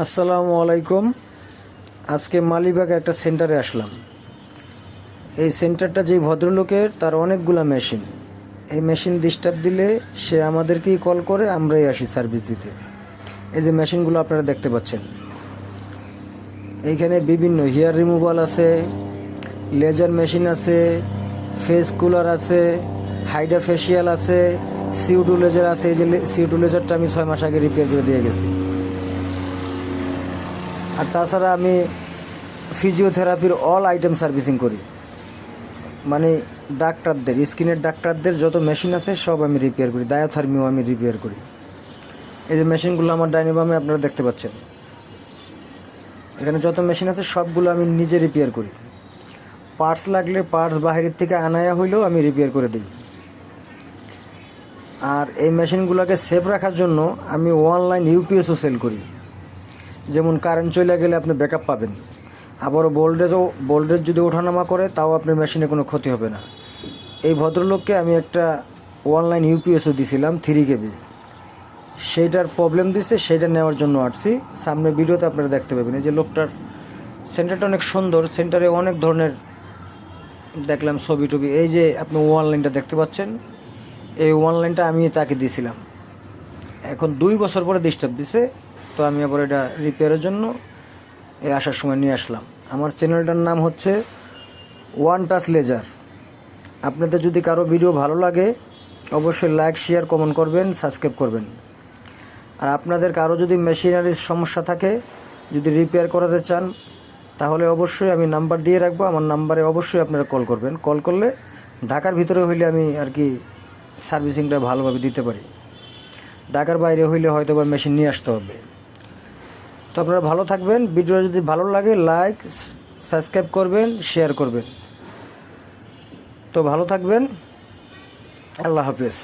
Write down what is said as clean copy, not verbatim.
আসসালামু আলাইকুম। আজকে মালিবাগে একটা সেন্টারে আসলাম। এই সেন্টারটা যেই ভদ্রলোকের, তার অনেকগুলা মেশিন। এই মেশিন ডিস্টার্ব দিলে সে আমাদেরকেই কল করে, আমরাই আসি সার্ভিস দিতে। এই যে মেশিনগুলো আপনারা দেখতে পাচ্ছেন, এইখানে বিভিন্ন হেয়ার রিমুভাল আছে, লেজার মেশিন আছে, ফেস কুলার আছে, হাইড্রা ফেসিয়াল আছে, সিউটু লেজার আছে। এই যে সিউটু লেজারটা আমি 6 মাস আগে রিপেয়ার করে দিয়ে গেছি। আর তাছাড়া আমি ফিজিওথেরাপির অল আইটেম সার্ভিসিং করি, মানে ডাক্তারদের, স্কিনের ডাক্তারদের যত মেশিন আছে সব আমি রিপেয়ার করি। ডায়াথার্মিও আমি রিপেয়ার করি। এই যে মেশিনগুলো আমার ডাইনিং রুমে আপনারা দেখতে পাচ্ছেন, এখানে যত মেশিন আছে সবগুলো আমি নিজে রিপেয়ার করি। পার্টস লাগলে পার্টস বাহিরের থেকে আনায়া হইলেও আমি রিপেয়ার করে দিই। আর এই মেশিনগুলোকে সেভ রাখার জন্য আমি অনলাইন ইউপিএসও সেল করি। যেমন কারেন্ট চলে গেলে আপনি ব্যাকআপ পাবেন, আবারও ভোল্টেজ যদি ওঠানামা করে তাও আপনার মেশিনে কোনো ক্ষতি হবে না। এই ভদ্রলোককে আমি একটা অনলাইন ইউপিএসও দিছিলাম 3 KB। সেইটার প্রবলেম দিছে, সেইটা নেওয়ার জন্য আসছি। সামনে ভিডিওতে আপনারা দেখতে পাবেন। এই যে লোকটার সেন্টারটা অনেক সুন্দর, সেন্টারে অনেক ধরনের দেখলাম ছবি টবি। এই যে আপনি অনলাইনটা দেখতে পাচ্ছেন, এই অনলাইনটা আমি তাকে দিয়েছিলাম। এখন 2 বছর পরে ডিস্টার্ব দিছে, তো আমি আবার এটা রিপেয়ারের জন্য আসার সময় নিয়ে আসলাম। আমার চ্যানেলটার নাম হচ্ছে ওয়ান টাচ লেজার। আপনাদের যদি কারো ভিডিও ভালো লাগে অবশ্যই লাইক, শেয়ার, কমেন্ট করবেন, সাবস্ক্রাইব করবেন। আর আপনাদের কারো যদি মেশিনারির সমস্যা থাকে, যদি রিপেয়ার করাতে চান, তাহলে অবশ্যই আমি নাম্বার দিয়ে রাখবো। আমার নাম্বারে অবশ্যই আপনারা কল করবেন। কল করলে ঢাকার ভিতরে হইলে আমি আর কি সার্ভিসিংটা ভালোভাবে দিতে পারি। ঢাকার বাইরে হইলে হয়তো বা মেশিন নিয়ে আসতে হবে। তো আপনারা ভালো থাকবেন। ভিডিও যদি ভালো লাগে লাইক, সাবস্ক্রাইব করবেন, শেয়ার করবেন। তো ভালো থাকবেন। আল্লাহ হাফেজ।